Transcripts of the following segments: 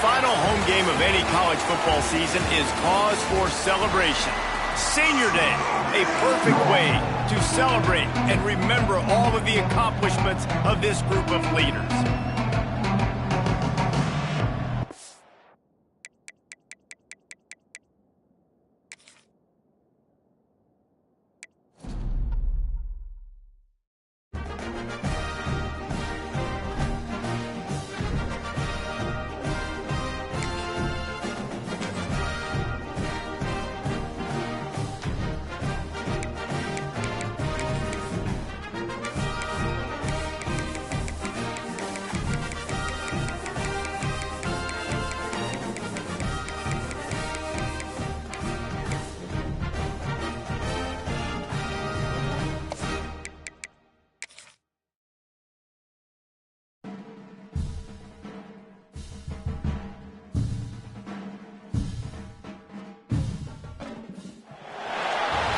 final home game of any college football season is cause for celebration. Senior Day, a perfect way to celebrate and remember all of the accomplishments of this group of leaders.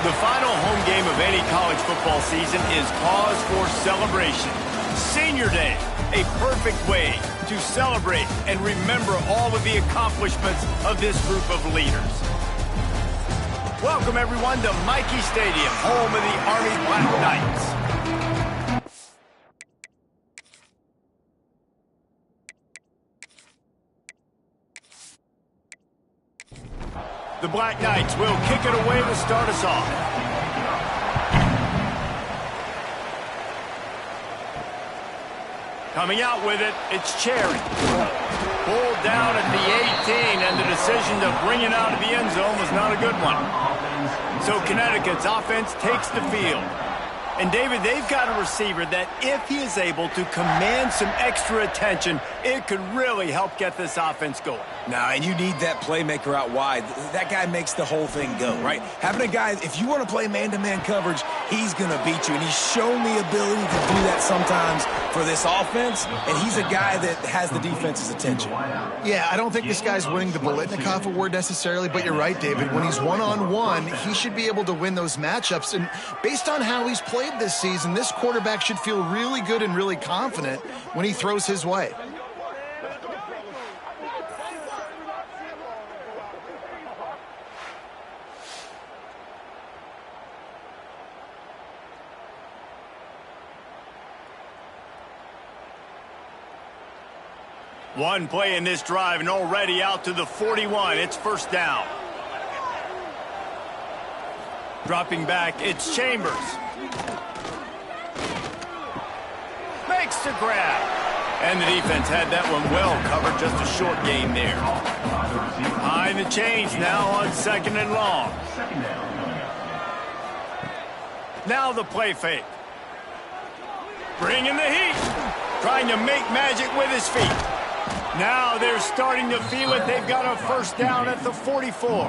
The final home game of any college football season is cause for celebration. Senior Day, a perfect way to celebrate and remember all of the accomplishments of this group of leaders. Welcome, everyone, to Michie Stadium, home of the Army Black Knights. The Black Knights will kick it away to start us off. Coming out with it, it's Cherry. Pulled down at the 18, and the decision to bring it out of the end zone was not a good one. So Connecticut's offense takes the field. And, David, they've got a receiver that if he is able to command some extra attention, it could really help get this offense going. Now, and you need that playmaker out wide. That guy makes the whole thing go, right? Having a guy, if you want to play man-to-man coverage, he's going to beat you. And he's shown the ability to do that sometimes for this offense. And he's a guy that has the defense's attention. Yeah, I don't think this guy's winning the Bolitnikoff Award necessarily, but you're right, David. When he's one-on-one, he should be able to win those matchups. And based on how he's played this season, this quarterback should feel really good and really confident when he throws his way. One play in this drive and already out to the 41. It's first down. Dropping back, it's Chambers. Makes the grab. And the defense had that one well covered, just a short gain there. High the chains now on second and long. Now the play fake. Bringing the heat. Trying to make magic with his feet. Now they're starting to feel it. They've got a first down at the 44.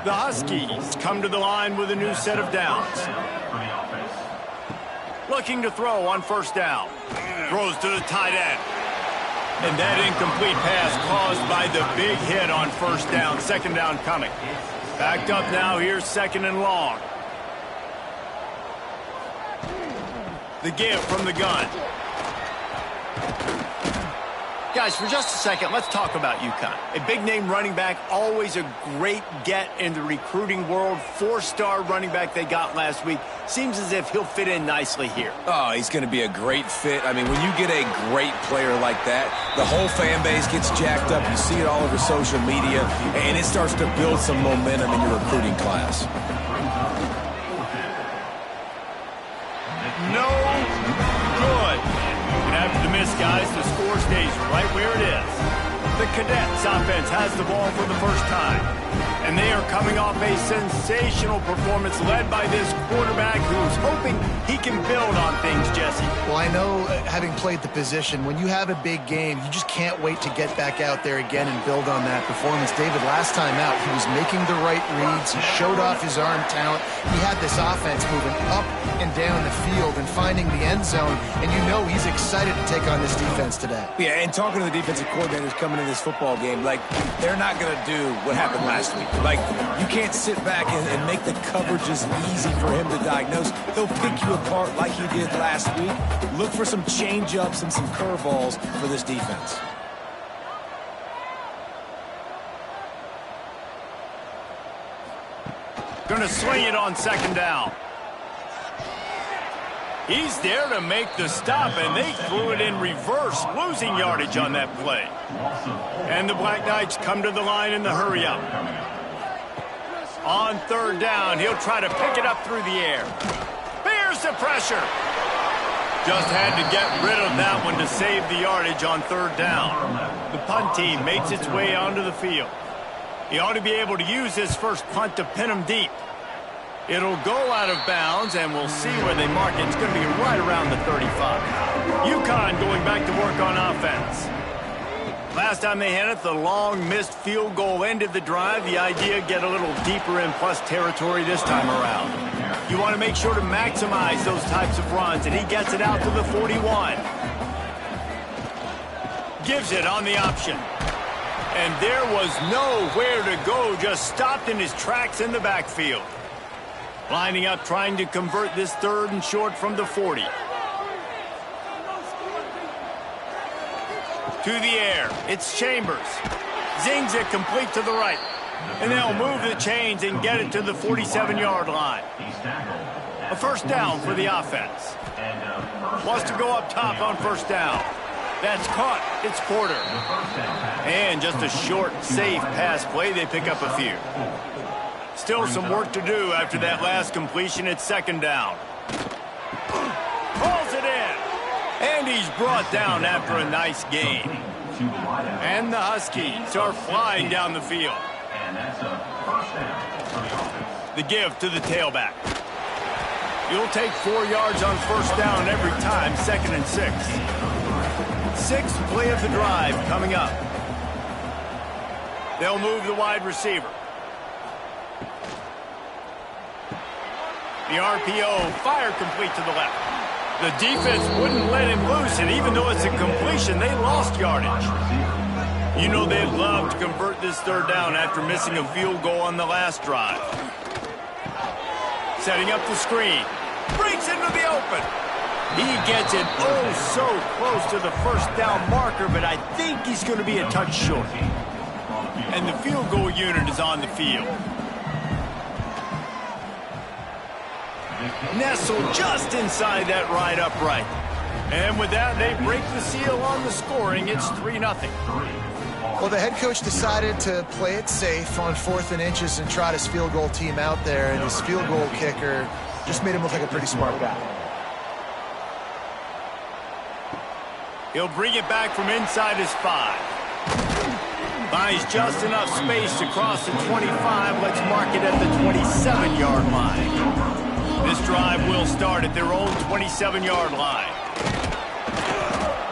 The Huskies come to the line with a new set of downs. Looking to throw on first down. Throws to the tight end. And that incomplete pass caused by the big hit on first down. Second down coming. Backed up now. Here's second and long. The give from the gun. Guys, for just a second, let's talk about Uconn. A big-name running back, always a great get in the recruiting world. Four-star running back they got last week. Seems as if he'll fit in nicely here. Oh, he's going to be a great fit. I mean, when you get a great player like that, the whole fan base gets jacked up. You see it all over social media, and it starts to build some momentum in your recruiting class. No good. And after the miss, guys, the score stays right where it is. The Cadets offense has the ball for the first time. And they are coming off a sensational performance led by this quarterback who's hoping he can build on things, Jesse. Well, I know, having played the position, when you have a big game, you just can't wait to get back out there again and build on that performance. David, last time out, he was making the right reads. He showed off his arm talent. He had this offense moving up and down the field and finding the end zone, and you know he's excited to take on this defense today. Yeah, and talking to the defensive coordinators coming into this football game, like, they're not going to do what happened last week. Like, you can't sit back and make the coverages easy for him to diagnose. He'll pick you apart like he did last week. Look for some change-ups and some curveballs for this defense. Going to swing it on second down. He's there to make the stop, and they threw it in reverse, losing yardage on that play. And the Black Knights come to the line in the hurry-up. On third down, he'll try to pick it up through the air. Here's the pressure. Just had to get rid of that one to save the yardage on third down. The punt team makes its way onto the field. He ought to be able to use this first punt to pin him deep. It'll go out of bounds, and we'll see where they mark it. It's going to be right around the 35. Uconn going back to work on offense. Last time they had it, the long missed field goal ended the drive. The idea, get a little deeper in plus territory this time around. You want to make sure to maximize those types of runs, and he gets it out to the 41. Gives it on the option. And there was nowhere to go, just stopped in his tracks in the backfield. Lining up, trying to convert this third and short from the 40. To the air, it's Chambers. Zings it complete to the right. And they'll move the chains and get it to the 47-yard line. A first down for the offense. Wants to go up top on first down. That's caught. It's Porter. And just a short, safe pass play. They pick up a few. Still some work to do after that last completion. It's second down. Pulls it in. And he's brought down after a nice gain. And the Huskies are flying down the field. The give to the tailback. You'll take 4 yards on first down every time, 2nd and 6. Sixth play of the drive coming up. They'll move the wide receiver. The RPO, fire complete to the left. The defense wouldn't let him loose, and even though it's a completion, they lost yardage. You know they'd love to convert this third down after missing a field goal on the last drive. Setting up the screen. Breaks into the open. He gets it oh so close to the first down marker, but I think he's going to be a touch short. And the field goal unit is on the field. Nestled just inside that right upright. And with that, they break the seal on the scoring. It's 3-0. Well, the head coach decided to play it safe on 4th and inches and trot his field goal team out there, and his field goal kicker just made him look like a pretty smart guy. He'll bring it back from inside his 5. Buys just enough space to cross the 25. Let's mark it at the 27-yard line. This drive will start at their own 27-yard line.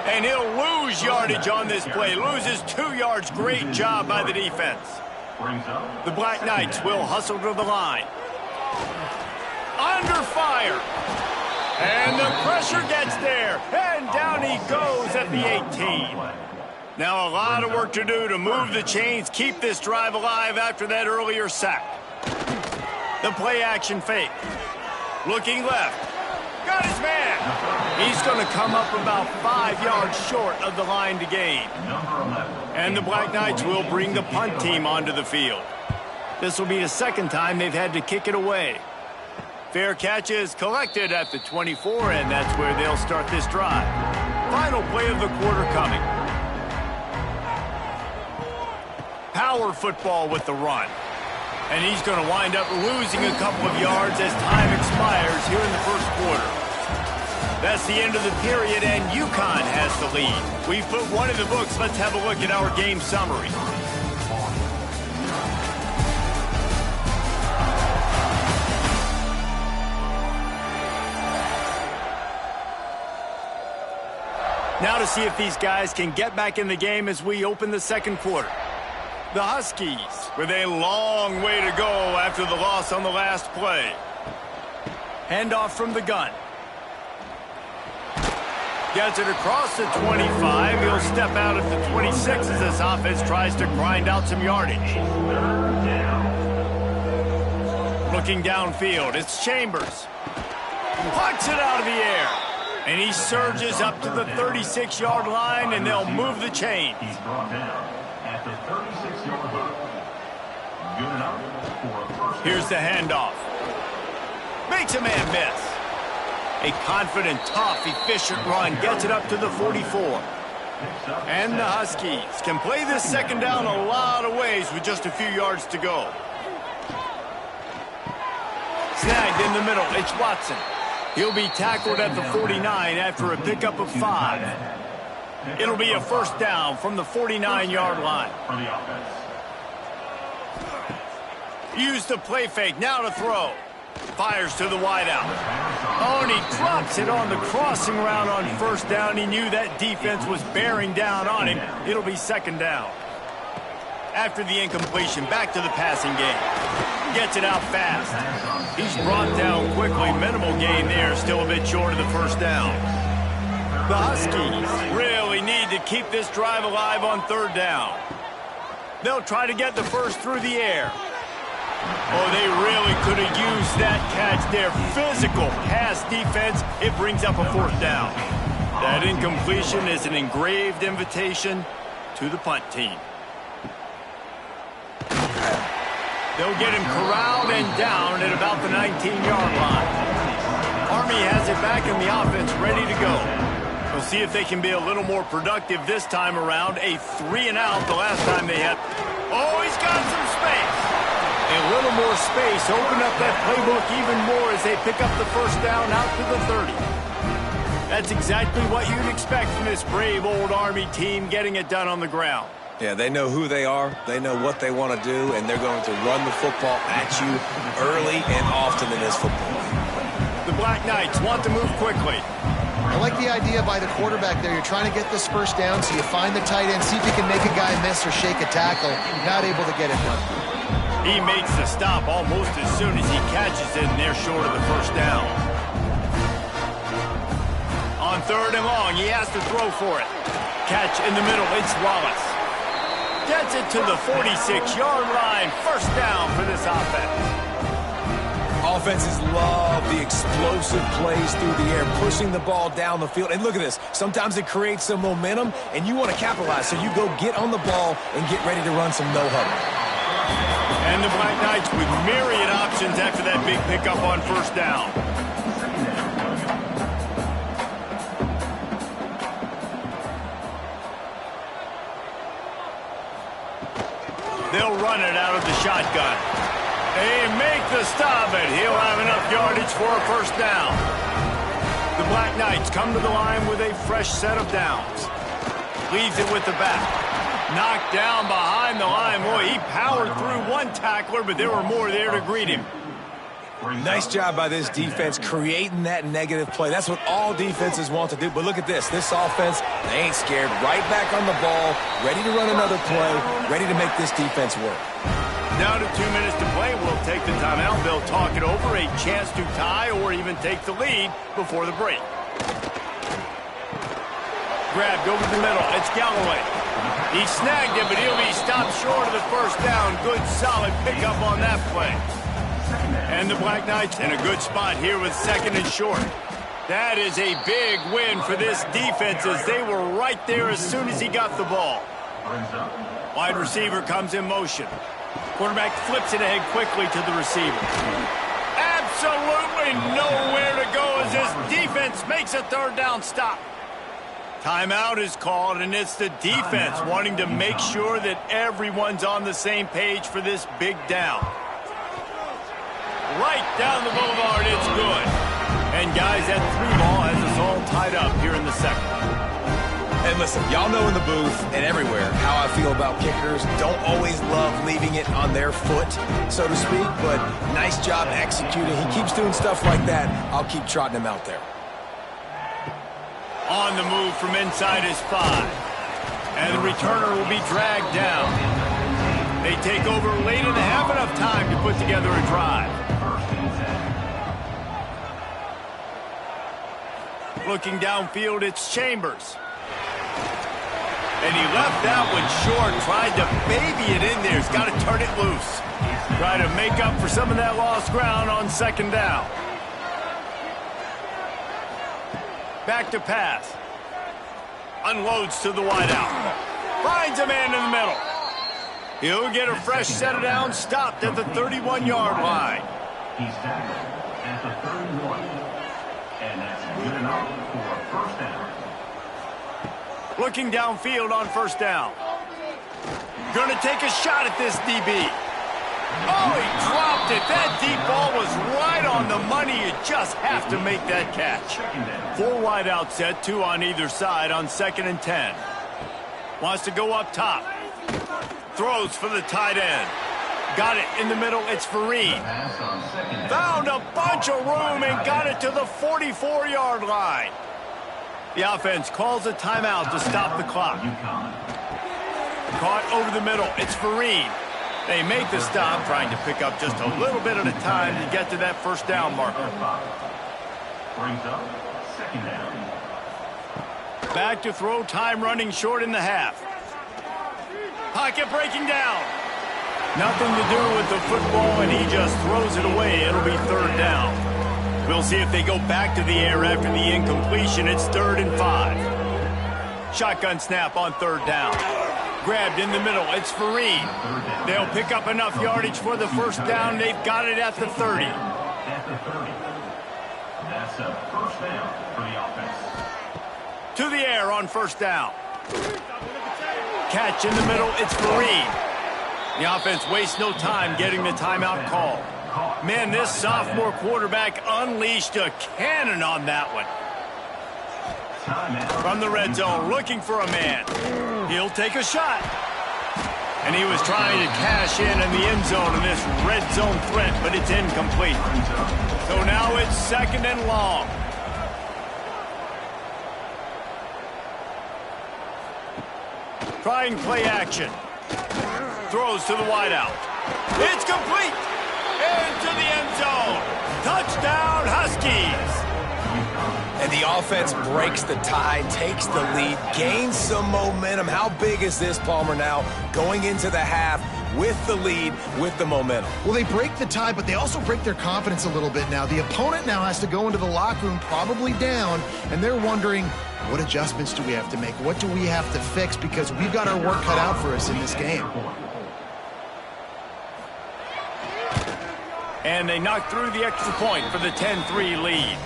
And he'll lose yardage on this play. Loses 2 yards. Great job by the defense. The Black Knights will hustle to the line. Under fire. And the pressure gets there. And down he goes at the 18. Now a lot of work to do to move the chains, keep this drive alive after that earlier sack. The play action fake. Looking left. Got his man. He's going to come up about 5 yards short of the line to gain. And the Black Knights will bring the punt team onto the field. This will be the second time they've had to kick it away. Fair catch is collected at the 24, and that's where they'll start this drive. Final play of the quarter coming. Power football with the run. And he's going to wind up losing a couple of yards as time expires here in the first quarter. That's the end of the period, and Uconn has the lead. We've put one in the books. Let's have a look at our game summary. Now to see if these guys can get back in the game as we open the second quarter. The Huskies with a long way to go after the loss on the last play. Handoff from the gun. Gets it across the 25. He'll step out at the 26 as this offense tries to grind out some yardage. Looking downfield, it's Chambers. Plucks it out of the air. And he surges up to the 36-yard line, and they'll move the chains. He's brought down at the 36-yard line. Good enough for a first Here's the handoff. Makes a man miss. A confident, tough, efficient run gets it up to the 44. And the Huskies can play this second down a lot of ways with just a few yards to go. Snagged in the middle, it's Watson. He'll be tackled at the 49 after a pickup of 5. It'll be a first down from the 49-yard line. Use the play fake, now to throw. Fires to the wideout. Oh, and he drops it on the crossing route on first down. He knew that defense was bearing down on him. It'll be second down. After the incompletion, back to the passing game. Gets it out fast. He's brought down quickly. Minimal gain there, still a bit short of the first down. The Huskies really need to keep this drive alive on third down. They'll try to get the first through the air. Oh, they really could have used that catch there. Physical pass defense. It brings up a fourth down. That incompletion is an engraved invitation to the punt team. They'll get him corralled and down at about the 19-yard line. Army has it back in the offense, ready to go. We'll see if they can be a little more productive this time around. A 3-and-out the last time they had. Oh, he's got some space. A little more space. Open up that playbook even more as they pick up the first down out to the 30. That's exactly what you'd expect from this brave old Army team, getting it done on the ground. Yeah, they know who they are, they know what they want to do, and they're going to run the football at you early and often in this football. The Black Knights want to move quickly. I like the idea by the quarterback there. You're trying to get this first down, so you find the tight end, see if you can make a guy miss or shake a tackle. Not able to get it done. He makes the stop almost as soon as he catches it, and they're short of the first down. On third and long, he has to throw for it. Catch in the middle, it's Wallace. Gets it to the 46-yard line. First down for this offense. Offenses love the explosive plays through the air, pushing the ball down the field. And look at this. Sometimes it creates some momentum, and you want to capitalize. So you go get on the ball and get ready to run some no-huddle. And the Black Knights with myriad options after that big pickup on first down. They'll run it out of the shotgun. They make the stop, and he'll have enough yardage for a first down. The Black Knights come to the line with a fresh set of downs. Leaves it with the back. Knocked down behind the line. Boy, he powered through one tackler, but there were more there to greet him. Nice job by this defense creating that negative play. That's what all defenses want to do. But look at this. This offense, they ain't scared. Right back on the ball, ready to run another play, ready to make this defense work. Down to 2 minutes to play. We'll take the timeout. They'll talk it over. A chance to tie or even take the lead before the break. Grabbed over the middle. It's Galloway. He snagged it, but he'll be stopped short of the first down. Good, solid pickup on that play. And the Black Knights in a good spot here with second and short. That is a big win for this defense as they were right there as soon as he got the ball. Wide receiver comes in motion. Quarterback flips it ahead quickly to the receiver. Absolutely nowhere to go as this defense makes a third down stop. Timeout is called, and it's the defense wanting to make sure that everyone's on the same page for this big down. Right down the boulevard, it's good. And guys, that 3-ball has us all tied up here in the second. And listen, y'all know in the booth and everywhere how I feel about kickers. Don't always love leaving it on their foot, so to speak, but nice job executing. He keeps doing stuff like that. I'll keep trotting him out there. On the move from inside his 5. And the returner will be dragged down. They take over late and have enough time to put together a drive. Looking downfield, it's Chambers. And he left that one short, tried to baby it in there. He's got to turn it loose. Try to make up for some of that lost ground on second down. Back to pass. Unloads to the wideout. Finds a man in the middle. He'll get a fresh set of downs stopped at the 31-yard line. He's tackled at the 31. And that's good enough for a first down. Looking downfield on first down. Gonna take a shot at this DB. Oh, he dropped it. That deep ball was right on the money. You just have to make that catch. 4 wide out set, 2 on either side on 2nd and 10. Wants to go up top. Throws for the tight end. Got it in the middle. It's Fareed. Found a bunch of room and got it to the 44-yard line. The offense calls a timeout to stop the clock. Caught over the middle. It's Fareed. They make the stop, trying to pick up just a little bit at a time to get to that first down marker. Brings up 2nd down. Back to throw, time running short in the half. Pocket breaking down. Nothing to do with the football, and he just throws it away. It'll be 3rd down. We'll see if they go back to the air after the incompletion. It's 3rd and 5. Shotgun snap on 3rd down. Grabbed in the middle. It's Fareed. They'll pick up enough yardage for the first down. They've got it at the 30. At the 30. That's a first down for the offense. To the air on first down. Catch in the middle. It's Fareed. The offense wastes no time getting the timeout call. Man, this sophomore quarterback unleashed a cannon on that one. From the red zone, looking for a man. He'll take a shot. And he was trying to cash in the end zone in this red zone threat, but it's incomplete. So now it's 2nd and long. Trying play action. Throws to the wideout. It's complete. Into the end zone. Touchdown, Huskies. And the offense breaks the tie, takes the lead, gains some momentum. How big is this, Palmer, now going into the half with the lead, with the momentum? Well, they break the tie, but they also break their confidence a little bit now. The opponent now has to go into the locker room probably down, and they're wondering, what adjustments do we have to make? What do we have to fix? Because we've got our work cut out for us in this game. And they knock through the extra point for the 10-3 lead.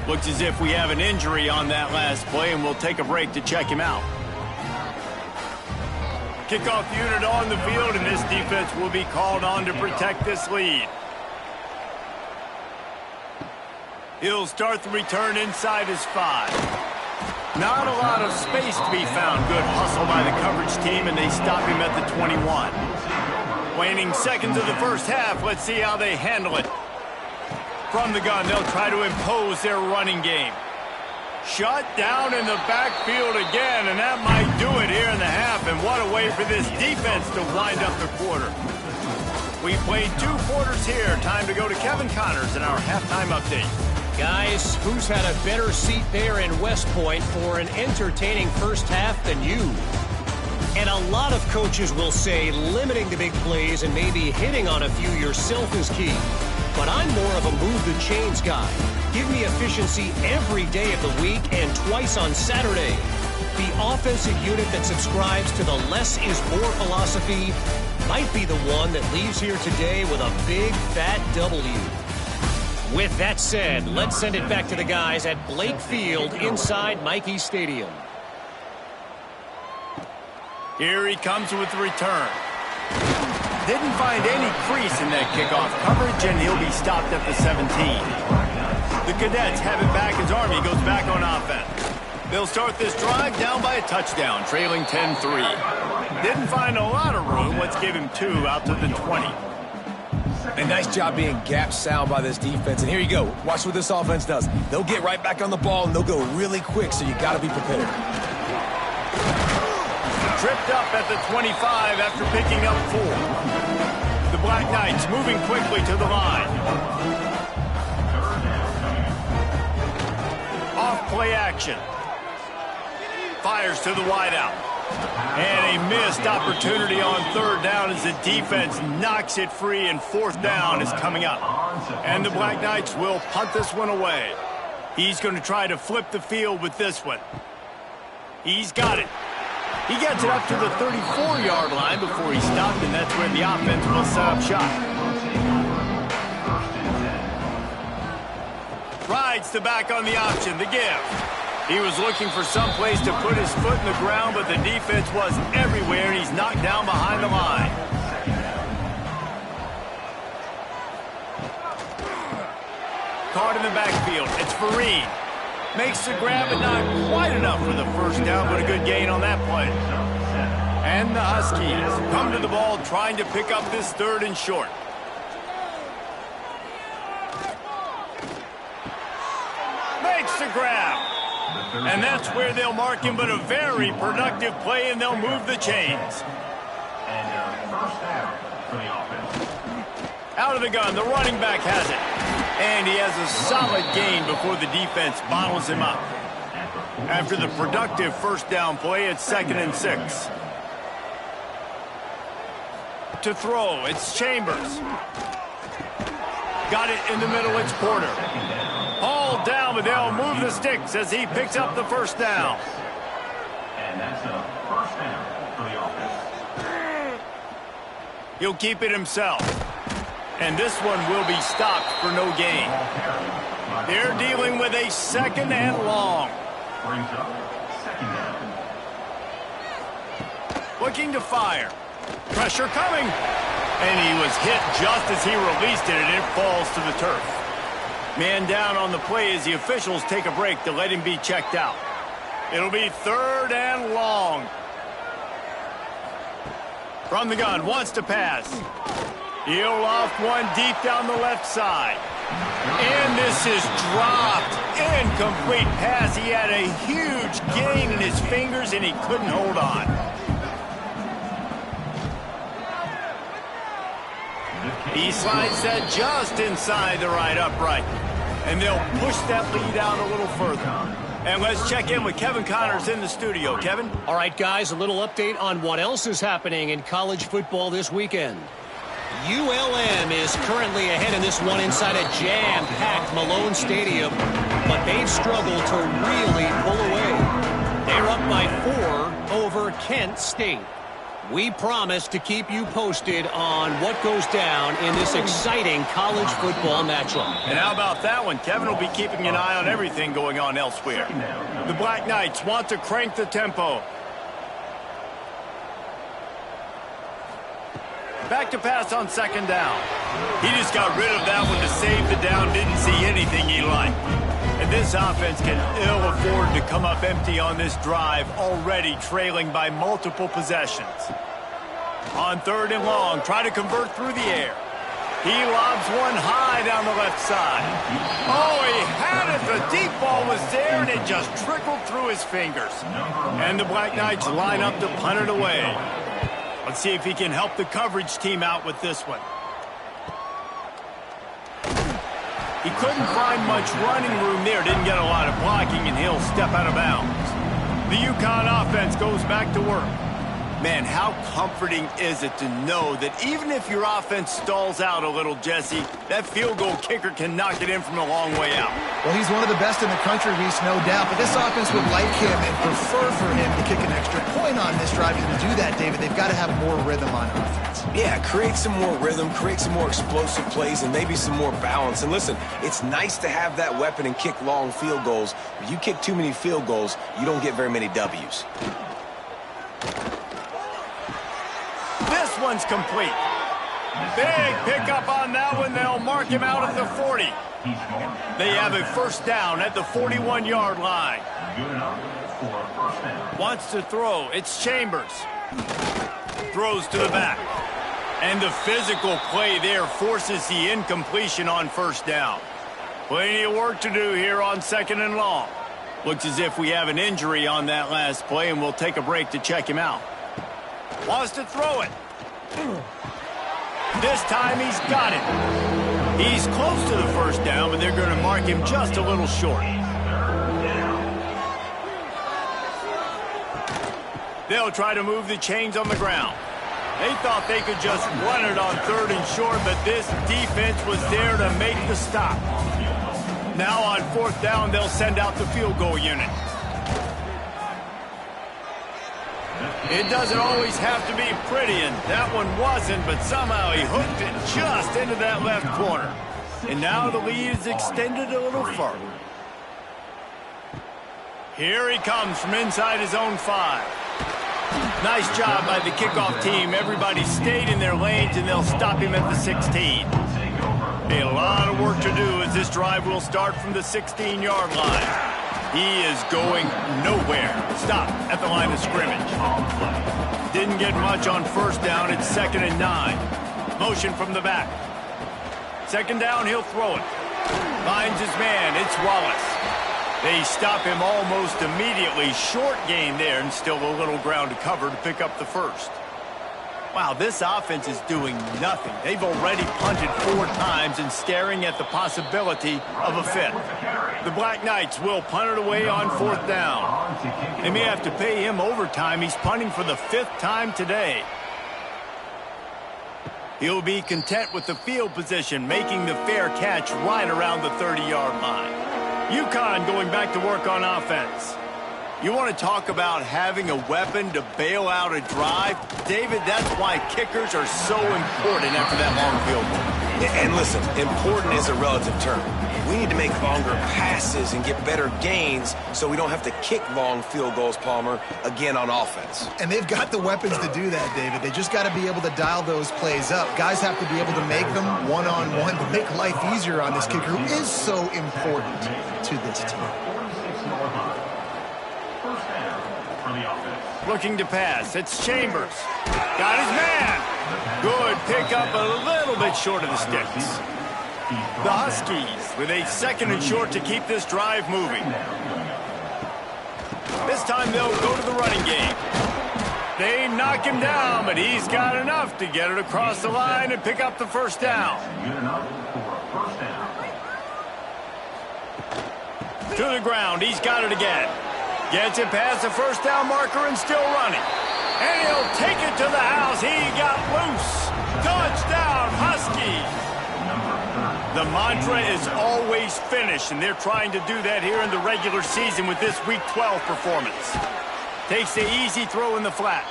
Looks as if we have an injury on that last play, and we'll take a break to check him out. Kickoff unit on the field, and this defense will be called on to protect this lead. He'll start the return inside his 5. Not a lot of space to be found. Good hustle by the coverage team, and they stop him at the 21. Waning seconds of the first half. Let's see how they handle it. From the gun, they'll try to impose their running game. Shut down in the backfield again, and that might do it here in the half. And what a way for this defense to wind up the quarter. We played 2 quarters here. Time to go to Kevin Connors in our halftime update. Guys, who's had a better seat there in West Point for an entertaining first half than you? And a lot of coaches will say limiting the big plays and maybe hitting on a few yourself is key. But I'm more of a move the chains guy. Give me efficiency every day of the week and twice on Saturday. The offensive unit that subscribes to the less is more philosophy might be the one that leaves here today with a big fat W. With that said, let's send it back to the guys at Blake Field inside Michie Stadium. Here he comes with the return. Didn't find any crease in that kickoff coverage, and he'll be stopped at the 17. The Cadets have it back as Army goes back on offense. They'll start this drive down by a touchdown, trailing 10-3. Didn't find a lot of room. Let's give him 2 out to the 20. A nice job being gap sound by this defense. And here you go. Watch what this offense does. They'll get right back on the ball, and they'll go really quick, so you got to be prepared. Tripped up at the 25 after picking up 4. The Black Knights moving quickly to the line. Off play action. Fires to the wideout. And a missed opportunity on 3rd down as the defense knocks it free, and 4th down is coming up. And the Black Knights will punt this one away. He's going to try to flip the field with this one. He's got it. He gets it up to the 34-yard line before he stopped, and that's where the offense will set up shop. Rides the back on the option, the give. He was looking for some place to put his foot in the ground, but the defense was everywhere, and he's knocked down behind the line. Caught in the backfield. It's Fareen. Makes the grab, but not quite enough for the first down, but a good gain on that play. And the Huskies come to the ball trying to pick up this 3rd and short. Makes the grab. And that's where they'll mark him, but a very productive play, and they'll move the chains. And first down for the offense. Out of the gun, the running back has it. And he has a solid gain before the defense bottles him up. After the productive first down play, it's 2nd and 6. To throw, it's Chambers. Got it in the middle, it's Porter. Hauled down, but they'll move the sticks as he picks up the first down. And that's a first down for the offense. He'll keep it himself. And this one will be stopped for no gain. They're dealing with a 2nd and long. Brings up 2nd down. Looking to fire. Pressure coming. And he was hit just as he released it, and it falls to the turf. Man down on the play as the officials take a break to let him be checked out. It'll be 3rd and long. From the gun, wants to pass. He'll loft one deep down the left side. And this is dropped. Incomplete pass. He had a huge gain in his fingers, and he couldn't hold on. He slides that just inside the right upright. And they'll push that lead out a little further. And let's check in with Kevin Connors in the studio. Kevin? All right, guys, a little update on what else is happening in college football this weekend. ULM is currently ahead in this one inside a jam-packed Malone Stadium, but they've struggled to really pull away. They're up by 4 over Kent State. We promise to keep you posted on what goes down in this exciting college football matchup. And how about that one? Kevin will be keeping an eye on everything going on elsewhere. The Black Knights want to crank the tempo. Back to pass on 2nd down. He just got rid of that one to save the down. Didn't see anything he liked. And this offense can ill afford to come up empty on this drive, already trailing by multiple possessions. On 3rd and long, try to convert through the air. He lobs one high down the left side. Oh, he had it. The deep ball was there, and it just trickled through his fingers. And the Black Knights line up to punt it away. Let's see if he can help the coverage team out with this one. He couldn't find much running room there. Didn't get a lot of blocking, and he'll step out of bounds. The Uconn offense goes back to work. Man, how comforting is it to know that even if your offense stalls out a little, Jesse, that field goal kicker can knock it in from a long way out. Well, he's one of the best in the country, Reese, no doubt. But this offense would like him and prefer for him to kick an extra point on this drive. And to do that, David, they've got to have more rhythm on offense. Yeah, create some more rhythm, create some more explosive plays, and maybe some more balance. And listen, it's nice to have that weapon and kick long field goals. But you kick too many field goals, you don't get very many W's. This one's complete. Big pickup on that one. They'll mark him out at the 40. They have a first down at the 41-yard line. Wants to throw. It's Chambers. Throws to the back. And the physical play there forces the incompletion on first down. Plenty of work to do here on 2nd and long. Looks as if we have an injury on that last play, and we'll take a break to check him out. Wants to throw it. This time he's got it. He's close to the first down, but they're going to mark him just a little short. They'll try to move the chains on the ground. They thought they could just run it on 3rd and short, but this defense was there to make the stop. Now on 4th down, they'll send out the field goal unit. It doesn't always have to be pretty, and that one wasn't, but somehow he hooked it just into that left corner. And now the lead is extended a little further. Here he comes from inside his own 5. Nice job by the kickoff team. Everybody stayed in their lanes, and they'll stop him at the 16. A lot of work to do as this drive will start from the 16-yard line. He is going nowhere. Stop at the line of scrimmage. Didn't get much on first down. It's 2nd and 9. Motion from the back. 2nd down, he'll throw it. Finds his man. It's Wallace. They stop him almost immediately. Short gain there, and still a little ground to cover to pick up the first. Wow, this offense is doing nothing. They've already punted 4 times and staring at the possibility of a 5th. The Black Knights will punt it away on 4th down. They may have to pay him overtime. He's punting for the 5th time today. He'll be content with the field position, making the fair catch right around the 30-yard line. Uconn going back to work on offense. You want to talk about having a weapon to bail out a drive? David, that's why kickers are so important after that long field goal. And listen, important is a relative term. We need to make longer passes and get better gains so we don't have to kick long field goals, Palmer, again on offense. And they've got the weapons to do that, David. They just got to be able to dial those plays up. Guys have to be able to make them one-on-one to make life easier on this kicker who is so important to this team. Looking to pass. It's Chambers. Got his man. Good pickup, a little bit short of the sticks. The Huskies with a 2nd and short to keep this drive moving. This time they'll go to the running game. They knock him down, but he's got enough to get it across the line and pick up the 1st down. To the ground. He's got it again. Gets it past the 1st down marker and still running. And he'll take it to the house. He got loose. Touchdown, Huskies. The mantra is always finish, and they're trying to do that here in the regular season with this Week 12 performance. Takes the easy throw in the flat.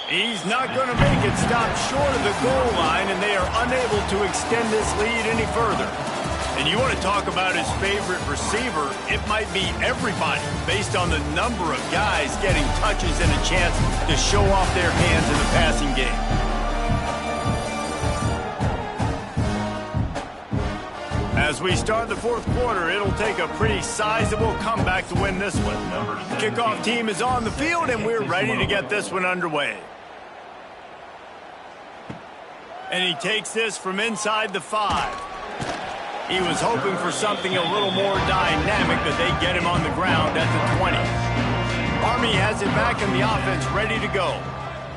He's not going to make it. Stop short of the goal line, and they are unable to extend this lead any further. And you want to talk about his favorite receiver, it might be everybody based on the number of guys getting touches and a chance to show off their hands in the passing game. As we start the 4th quarter, it'll take a pretty sizable comeback to win this one. The kickoff team is on the field, and we're ready to get this one underway. And he takes this from inside the 5. He was hoping for something a little more dynamic, but they get him on the ground at the 20. Army has it back in the offense, ready to go.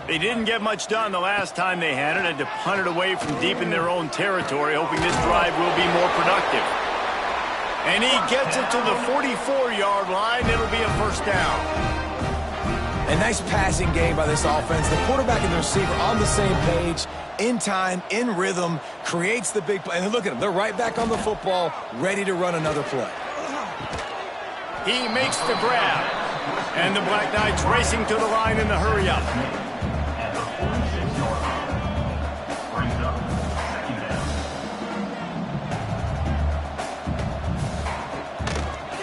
They didn't get much done the last time they had it, had to punt it away from deep in their own territory, hoping this drive will be more productive. And he gets it to the 44-yard line. It'll be a 1st down. A nice passing game by this offense. The quarterback and the receiver on the same page, in time, in rhythm, creates the big play. And look at them. They're right back on the football, ready to run another play. He makes the grab. And the Black Knights racing to the line in the hurry-up.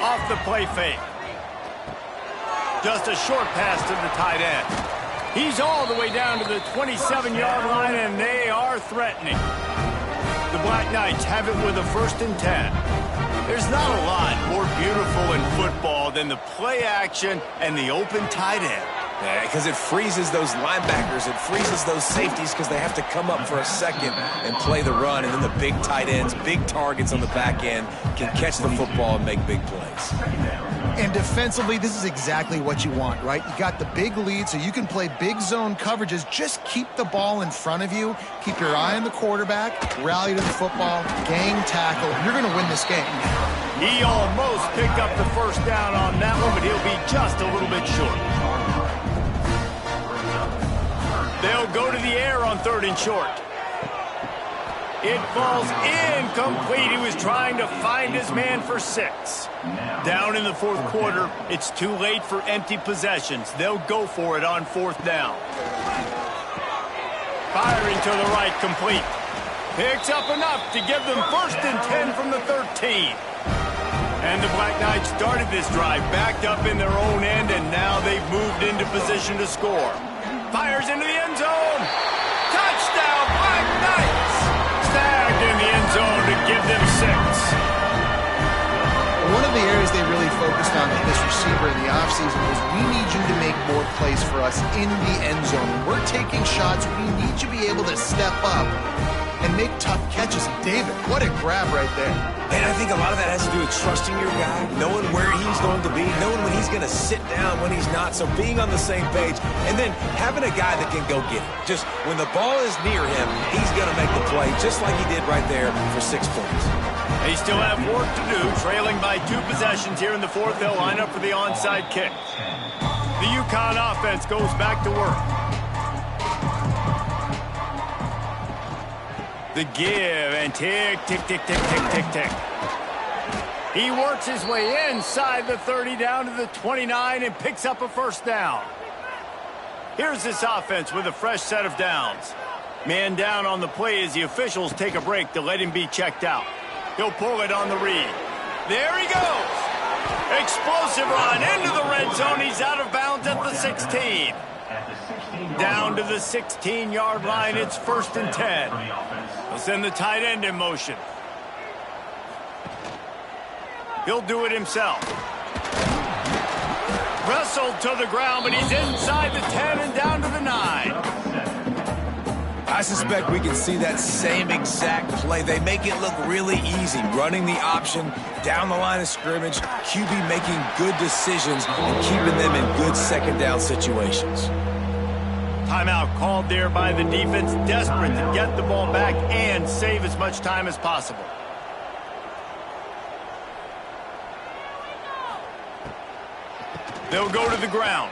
Off the play fake. Just a short pass to the tight end. He's all the way down to the 27-yard line, and they are threatening. The Black Knights have it with a 1st and 10. There's not a lot more beautiful in football than the play action and the open tight end. Yeah, because it freezes those linebackers. It freezes those safeties because they have to come up for a second and play the run. And then the big tight ends, big targets on the back end can catch the football and make big plays. And defensively, this is exactly what you want, right? You got the big lead, so you can play big zone coverages. Just keep the ball in front of you. Keep your eye on the quarterback. Rally to the football. Gang tackle. You're going to win this game. He almost picked up the 1st down on that one, but he'll be just a little bit short. They'll go to the air on 3rd and short. It falls incomplete. He was trying to find his man for 6. Down in the fourth quarter, it's too late for empty possessions. They'll go for it on 4th down. Firing to the right, complete. Picks up enough to give them 1st and 10 from the 13. And the Black Knights started this drive backed up in their own end, and now they've moved into position to score. Fires into the end zone. Touchdown, Black Knights! Snagged in the end zone to give them 6. One of the areas they really focused on with this receiver in the offseason was, we need you to make more plays for us in the end zone. When we're taking shots, we need you to be able to step up and make tough catches. David, what a grab right there. And I think a lot of that has to do with trusting your guy, knowing where he's going to be, knowing when he's going to sit down, when he's not, so being on the same page, and then having a guy that can go get it. Just when the ball is near him, he's going to make the play, just like he did right there for 6 points. They still have work to do, trailing by 2 possessions here in the 4th. They'll line up for the onside kick. The Uconn offense goes back to work. The give, and tick, tick, tick, tick, tick, tick, tick. He works his way inside the 30 down to the 29 and picks up a 1st down. Here's this offense with a fresh set of downs. Man down on the play as the officials take a break to let him be checked out. He'll pull it on the read. There he goes. Explosive run into the red zone. He's out of bounds at the 16. Down to the 16-yard line. It's 1st and 10. They'll send the tight end in motion. He'll do it himself. Wrestled to the ground, but he's inside the 10 and down to the 9. I suspect we can see that same exact play. They make it look really easy, running the option down the line of scrimmage, QB making good decisions and keeping them in good 2nd down situations. Timeout called there by the defense, desperate to get the ball back and save as much time as possible. They'll go to the ground.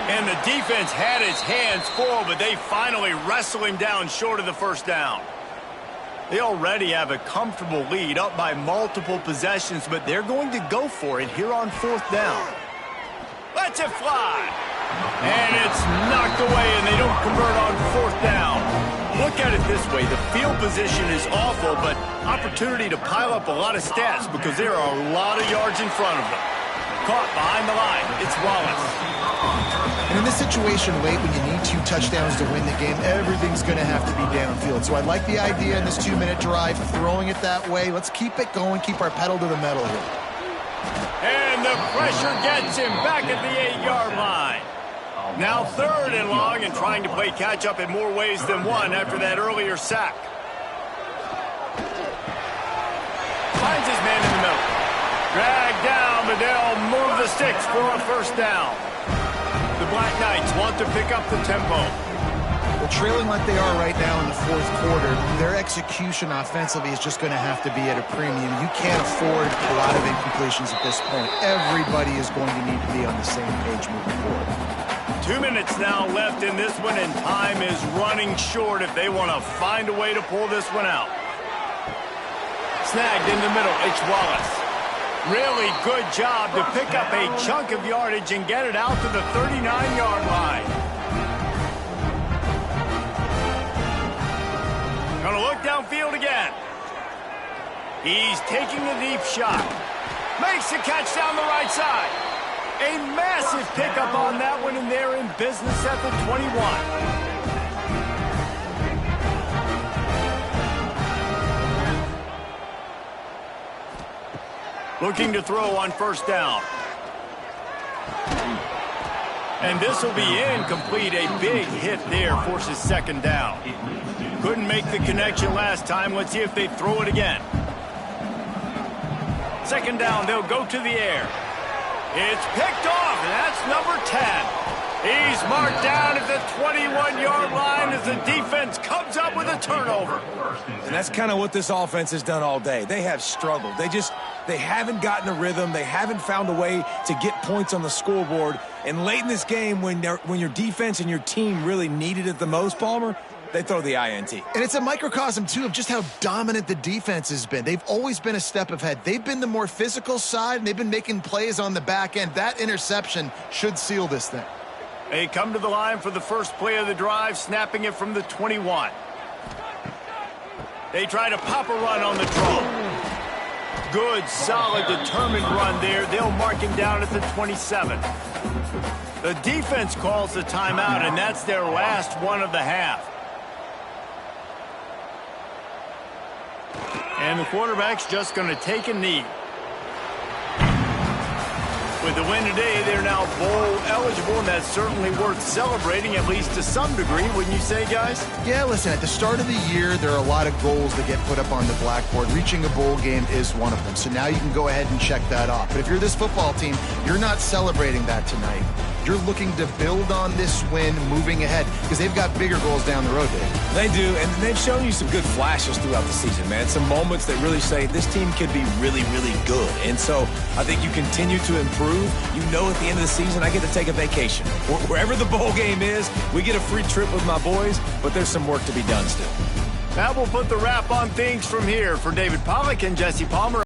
And the defense had his hands full, but they finally wrestle him down short of the 1st down. They already have a comfortable lead, up by multiple possessions, but they're going to go for it here on 4th down. Lets it fly. And it's knocked away, and they don't convert on 4th down. Look at it this way. The field position is awful, but opportunity to pile up a lot of stats because there are a lot of yards in front of them. Caught behind the line. It's Wallace. And in this situation late, when you need 2 touchdowns to win the game, everything's going to have to be downfield. So I like the idea in this 2-minute drive, throwing it that way. Let's keep it going, keep our pedal to the metal here. And the pressure gets him back at the 8-yard line. Now 3rd and long, and trying to play catch-up in more ways than one after that earlier sack. Finds his man in the middle. Dragged down, but they'll move the sticks for a 1st down. The Black Knights want to pick up the tempo. Well, trailing like they are right now in the 4th quarter, their execution offensively is just going to have to be at a premium. You can't afford a lot of incompletions at this point. Everybody is going to need to be on the same page moving forward. 2 minutes now left in this one, and time is running short if they want to find a way to pull this one out. Snagged in the middle, H. Wallace. Really good job to pick up a chunk of yardage and get it out to the 39-yard line. Gonna look downfield again. He's taking a deep shot. Makes the catch down the right side. A massive pickup on that one, and they're in business at the 21. Looking to throw on 1st down. And this will be incomplete. A big hit there forces 2nd down. Couldn't make the connection last time. Let's see if they throw it again. 2nd down, they'll go to the air. It's picked off, and that's number 10. He's marked down at the 21-yard line as the defense comes up with a turnover. And that's kind of what this offense has done all day. They have struggled. They haven't gotten a rhythm. They haven't found a way to get points on the scoreboard. And late in this game, when your defense and your team really needed it the most, Palmer, they throw the INT. And it's a microcosm, too, of just how dominant the defense has been. They've always been a step ahead. They've been the more physical side, and they've been making plays on the back end. That interception should seal this thing. They come to the line for the first play of the drive, snapping it from the 21. They try to pop a run on the draw. Good, solid, determined run there. They'll mark him down at the 27. The defense calls the timeout, and that's their last one of the half. And the quarterback's just going to take a knee. With the win today, they're now bowl eligible, and that's certainly worth celebrating, at least to some degree, wouldn't you say, guys? Yeah, listen, at the start of the year, there are a lot of goals that get put up on the blackboard. Reaching a bowl game is one of them, so now you can go ahead and check that off. But if you're this football team, you're not celebrating that tonight. You're looking to build on this win moving ahead because they've got bigger goals down the road, Dave. They do, and they've shown you some good flashes throughout the season, man. Some moments that really say this team could be really, really good. And so I think you continue to improve. You know at the end of the season, I get to take a vacation. Wherever the bowl game is, we get a free trip with my boys, but there's some work to be done still. That will put the wrap on things from here. For David Pollack and Jesse Palmer.